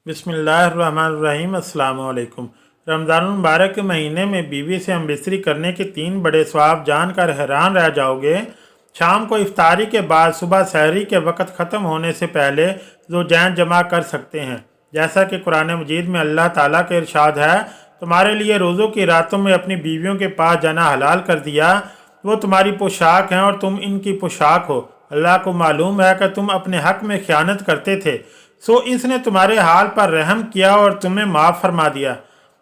बिस्मिल्लाहिर्रहमानिर्रहीम। अस्सलाम वालेकुम। रमज़ानुल मुबारक के महीने में बीवी से हमबिस्तरी करने के 3 बड़े सवाब जानकर हैरान रह जाओगे। शाम को इफ्तारी के बाद सुबह सहरी के वक़्त ख़त्म होने से पहले ज़ौजैन जमा कर सकते हैं। जैसा कि कुरान मजीद में अल्लाह ताला के इरशाद है, तुम्हारे लिए रोज़ों की रातों में अपनी बीवियों के पास जाना हलाल कर दिया। वो तुम्हारी पोशाक हैं और तुम इनकी पोशाक हो। अल्लाह को मालूम है कि तुम अपने हक़ में ख़यानत करते थे, सो इसने तुम्हारे हाल पर रहम किया और तुम्हें माफ़ फरमा दिया।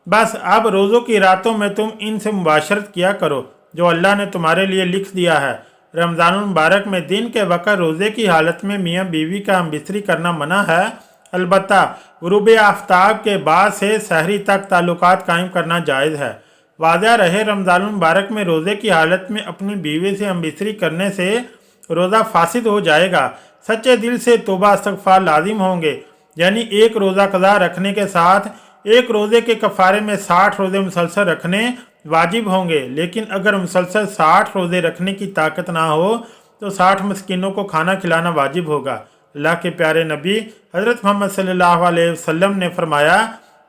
बस अब रोज़ों की रातों में तुम इनसे मुबाशरत किया करो जो अल्लाह ने तुम्हारे लिए लिख दिया है। रमज़ानुल मुबारक में दिन के वक़्त रोज़े की हालत में मियाँ बीवी का हमबिस्तरी करना मना है। अलबत्ता गुरूब आफ्ताब के बाद से सहरी तक ताल्लुकात कायम करना जायज़ है। वाज़ह रहे, रमज़ानुल मुबारक में रोज़े की हालत में अपनी बीवी से हमबिस्तरी करने से रोज़ा फासिद हो जाएगा। सच्चे दिल से तौबा इस्तग़फ़ार लाजिम होंगे, यानी एक रोज़ा कज़ा रखने के साथ एक रोज़े के कफ़ारे में 60 रोज़े मुसलसल रखने वाजिब होंगे। लेकिन अगर मुसलसल 60 रोज़े रखने की ताकत ना हो तो 60 मस्कीनों को खाना खिलाना वाजिब होगा। अल्लाह के प्यारे नबी हज़रत मोहम्मद सल्लल्लाहु अलैहि वसल्लम ने फरमाया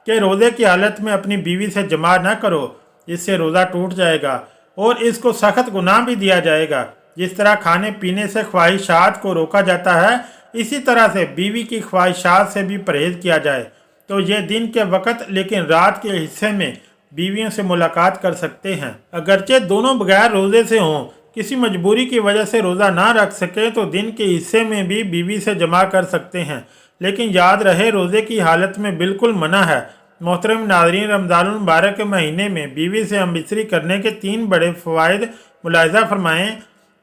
कि रोज़े की हालत में अपनी बीवी से जमा न करो, इससे रोज़ा टूट जाएगा और इसको सख्त गुनाह भी दिया जाएगा। जिस तरह खाने पीने से ख्वाहिशात को रोका जाता है, इसी तरह से बीवी की ख्वाहिशात से भी परहेज़ किया जाए तो ये दिन के वक़्त लेकिन रात के हिस्से में बीवियों से मुलाकात कर सकते हैं। अगरचे दोनों बगैर रोज़े से हों, किसी मजबूरी की वजह से रोज़ा ना रख सके तो दिन के हिस्से में भी बीवी से जमा कर सकते हैं। लेकिन याद रहे, रोज़े की हालत में बिल्कुल मना है। मोहतरम नाज़रीन, रमज़ानुल मुबारक के महीने में बीवी से हमबिस्तरी करने के 3 बड़े फ़वाइद मुलाहिज़ा फरमाएँ।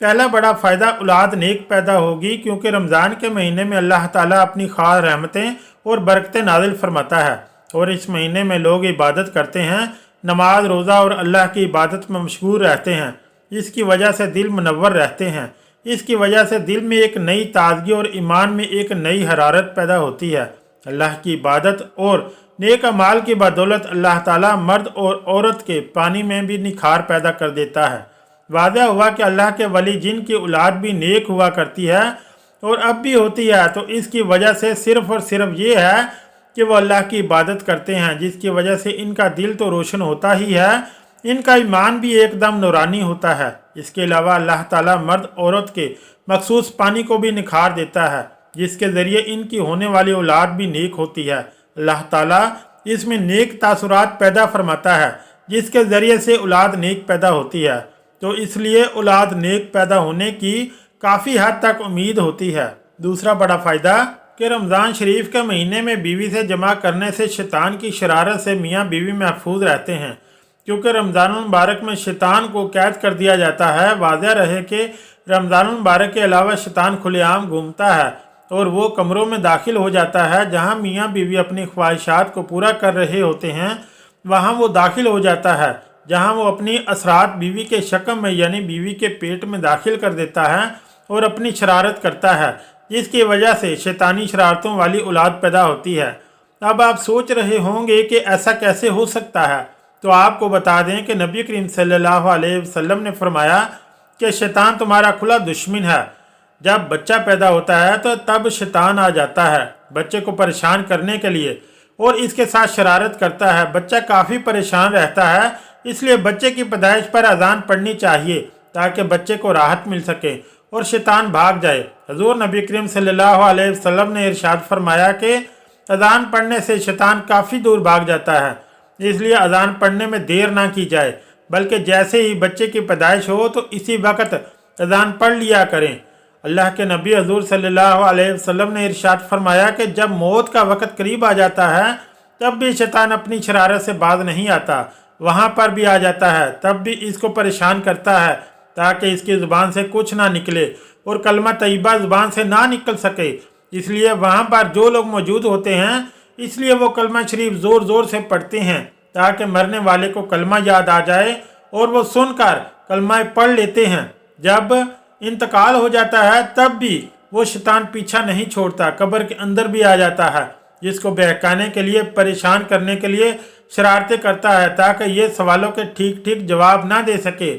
पहला बड़ा फ़ायदा, औलाद नेक पैदा होगी, क्योंकि रमज़ान के महीने में अल्लाह ताला अपनी ख़ास रहमतें और बरकतें नाज़िल फरमाता है और इस महीने में लोग इबादत करते हैं, नमाज रोज़ा और अल्लाह की इबादत में मशगूल रहते हैं। इसकी वजह से दिल मुनव्वर रहते हैं। इसकी वजह से दिल में एक नई ताजगी और ईमान में एक नई हरारत पैदा होती है। अल्लाह की इबादत और नेक अमाल की बदौलत अल्लाह ताला मर्द और औरत के पानी में भी निखार पैदा कर देता है। वाज़ह हुआ कि अल्लाह के वली जिनकी औलाद भी नेक हुआ करती है और अब भी होती है, तो इसकी वजह से सिर्फ़ और सिर्फ ये है कि वो अल्लाह की इबादत करते हैं, जिसकी वजह से इनका दिल तो रोशन होता ही है, इनका ईमान भी एकदम नूरानी होता है। इसके अलावा अल्लाह ताला मर्द औरत के मखसूस पानी को भी निखार देता है, जिसके ज़रिए इनकी होने वाली औलाद भी नेक होती है। अल्लाह ताला इसमें नेक तासुरात पैदा फरमाता है, जिसके ज़रिए से औलाद नेक पैदा होती है, तो इसलिए औलाद नेक पैदा होने की काफ़ी हद तक उम्मीद होती है। दूसरा बड़ा फ़ायदा कि रमज़ान शरीफ के महीने में बीवी से जमा करने से शैतान की शरारत से मियाँ बीवी महफूज रहते हैं, क्योंकि रमज़ानुल मुबारक में शैतान को कैद कर दिया जाता है। वाज़ह रहे कि रमज़ानुल मुबारक के अलावा शैतान खुलेआम घूमता है और वो कमरों में दाखिल हो जाता है जहाँ मियाँ बीवी अपनी ख्वाहिशात को पूरा कर रहे होते हैं, वहाँ वो दाखिल हो जाता है जहाँ वो अपनी असरात बीवी के शकम में यानी बीवी के पेट में दाखिल कर देता है और अपनी शरारत करता है, जिसकी वजह से शैतानी शरारतों वाली औलाद पैदा होती है। अब आप सोच रहे होंगे कि ऐसा कैसे हो सकता है, तो आपको बता दें कि नबी करीम सल्लल्लाहु अलैहि वसल्लम ने फरमाया कि शैतान तुम्हारा खुला दुश्मन है। जब बच्चा पैदा होता है तो तब शैतान आ जाता है बच्चे को परेशान करने के लिए और इसके साथ शरारत करता है। बच्चा काफ़ी परेशान रहता है, इसलिए बच्चे की पैदाइश पर अजान पढ़नी चाहिए ताकि बच्चे को राहत मिल सके और शैतान भाग जाए। हजूर नबी करीम सल्लल्लाहु अलैहि वसल्लम ने इरशाद फरमाया कि अजान पढ़ने से शैतान काफ़ी दूर भाग जाता है, इसलिए अजान पढ़ने में देर ना की जाए, बल्कि जैसे ही बच्चे की पैदाइश हो तो इसी वक्त अजान पढ़ लिया करें। अल्लाह के नबी हजूर सल्लल्लाहु अलैहि वसल्लम ने इरशाद फरमाया कि जब मौत का वक़्त करीब आ जाता है तब भी शैतान अपनी शरारत से बाज नहीं आता, वहाँ पर भी आ जाता है, तब भी इसको परेशान करता है ताकि इसकी ज़ुबान से कुछ ना निकले और कलमा तय्यबा ज़ुबान से ना निकल सके। इसलिए वहाँ पर जो लोग मौजूद होते हैं, इसलिए वो कलमा शरीफ ज़ोर ज़ोर से पढ़ते हैं ताकि मरने वाले को कलमा याद आ जाए और वो सुनकर कलमा पढ़ लेते हैं। जब इंतकाल हो जाता है तब भी वो शैतान पीछा नहीं छोड़ता, कब्र के अंदर भी आ जाता है, जिसको बहकाने के लिए परेशान करने के लिए शरारतें करता है ताकि ये सवालों के ठीक ठीक जवाब ना दे सके।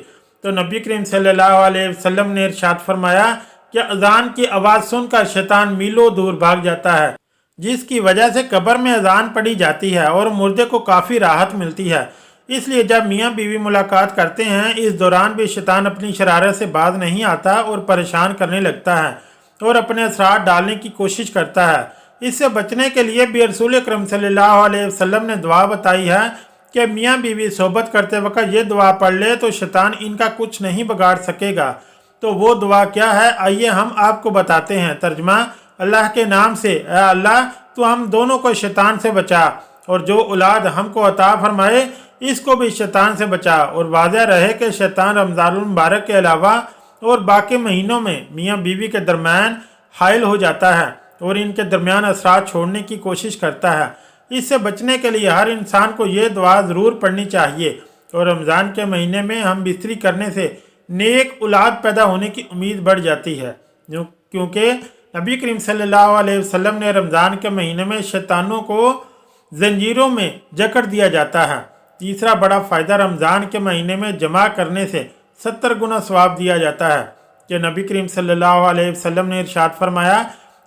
तो नबी करीम सल्लल्लाहु अलैहि वसल्लम ने इरशाद फरमाया कि अजान की आवाज़ सुनकर शैतान मीलों दूर भाग जाता है। जिसकी वजह से कब्र में अजान पढ़ी जाती है और मुर्दे को काफ़ी राहत मिलती है। इसलिए जब मियाँ बीवी मुलाकात करते हैं, इस दौरान भी शैतान अपनी शरारत से बाज नहीं आता और परेशान करने लगता है और अपने असरात डालने की कोशिश करता है। इससे बचने के लिए भी रसूल अकरम सल्लल्लाहु अलैहि वसल्लम ने दुआ बताई है कि मियाँ बीवी सोहबत करते वक्त ये दुआ पढ़ ले तो शैतान इनका कुछ नहीं बिगाड़ सकेगा। तो वो दुआ क्या है, आइए हम आपको बताते हैं। तर्जमा, अल्लाह के नाम से, ऐ अल्लाह तो हम दोनों को शैतान से बचा और जो औलाद हमको अता फरमाए इसको भी शैतान से बचा। और वाज़ह रहे कि शैतान रमज़ानुल मुबारक के अलावा और बाकी महीनों में मियाँ बीवी के दरमियान हाइल हो जाता है और इनके दरमियान असरात छोड़ने की कोशिश करता है। इससे बचने के लिए हर इंसान को ये दुआ ज़रूर पढ़नी चाहिए। और रमज़ान के महीने में हम बिस्तरी करने से नेक औलाद पैदा होने की उम्मीद बढ़ जाती है, क्योंकि नबी करीम सल्लल्लाहु अलैहि वसल्लम ने रमज़ान के महीने में शैतानों को जंजीरों में जकड़ दिया जाता है। तीसरा बड़ा फ़ायदा, रमज़ान के महीने में जमा करने से 70 गुना सवाब दिया जाता है कि नबी करीम सल्लल्लाहु अलैहि वसल्लम ने इरशाद फरमाया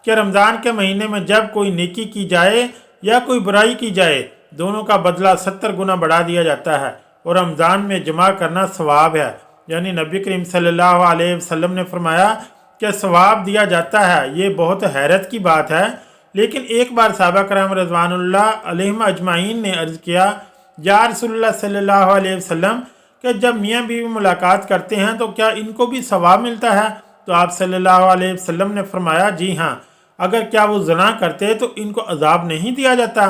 कि रमज़ान के महीने में जब कोई नेकी की जाए या कोई बुराई की जाए, दोनों का बदला 70 गुना बढ़ा दिया जाता है और रमज़ान में जमा करना सवाब है। यानी नबी करीम सल्लल्लाहु अलैहि वसल्लम ने फरमाया कि सवाब दिया जाता है। ये बहुत हैरत की बात है। लेकिन एक बार सहाबा कराम रज़वानुल्लाह अलैहिम अजमाइन ने अर्ज़ किया, या रसूलुल्लाह सल्लल्लाहु अलैहि वसल्लम, कि जब मियाँ बीवी मुलाकात करते हैं तो क्या इनको भी सवाब मिलता है? तो आप सल्लल्लाहु अलैहि वसल्लम ने फरमाया, जी हाँ, अगर क्या वो ज़ना करते तो इनको अजाब नहीं दिया जाता,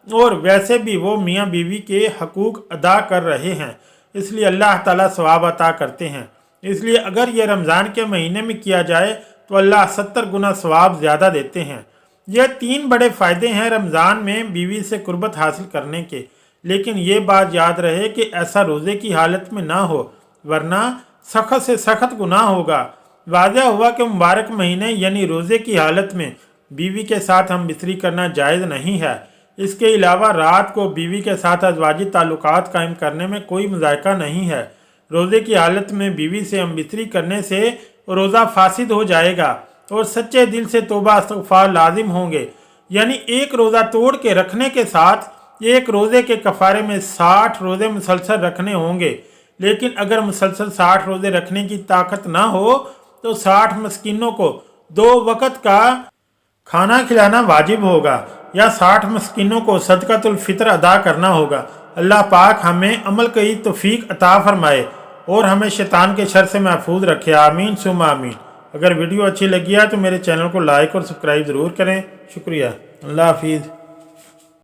और वैसे भी वो मियाँ बीवी के हकूक़ अदा कर रहे हैं, इसलिए अल्लाह ताला सवाब अता करते हैं। इसलिए अगर ये रमज़ान के महीने में किया जाए तो अल्लाह 70 गुना सवाब ज़्यादा देते हैं। यह 3 बड़े फ़ायदे हैं रमज़ान में बीवी से कुर्बत हासिल करने के। लेकिन ये बात याद रहे कि ऐसा रोज़े की हालत में ना हो, वरना सख्त से सख्त गुनाह होगा। वाज़ह हुआ कि मुबारक महीने यानी रोज़े की हालत में बीवी के साथ हम बिस्तरी करना जायज़ नहीं है। इसके अलावा रात को बीवी के साथ अज़वाजी ताल्लुकात कायम करने में कोई मज़ायका नहीं है। रोज़े की हालत में बीवी से हम बिस्तरी करने से रोज़ा फासिद हो जाएगा और सच्चे दिल से तौबा इस्तग़फ़ार लाजिम होंगे। यानी एक रोज़ा तोड़ के रखने के साथ एक रोज़े के कफ़ारे में 60 रोज़े मुसलसल रखने होंगे। लेकिन अगर मुसलसल 60 रोज़े रखने की ताकत ना हो तो 60 मस्कीनों को 2 वक़्त का खाना खिलाना वाजिब होगा या 60 मस्कीनों को सदक़तुल फ़ितर अदा करना होगा। अल्लाह पाक हमें अमल की तौफ़ीक अता फ़रमाए और हमें शैतान के शर से महफूज रखे। आमीन सुम्मा आमीन। अगर वीडियो अच्छी लगी है तो मेरे चैनल को लाइक और सब्सक्राइब ज़रूर करें। शुक्रिया। अल्लाह हाफिज़।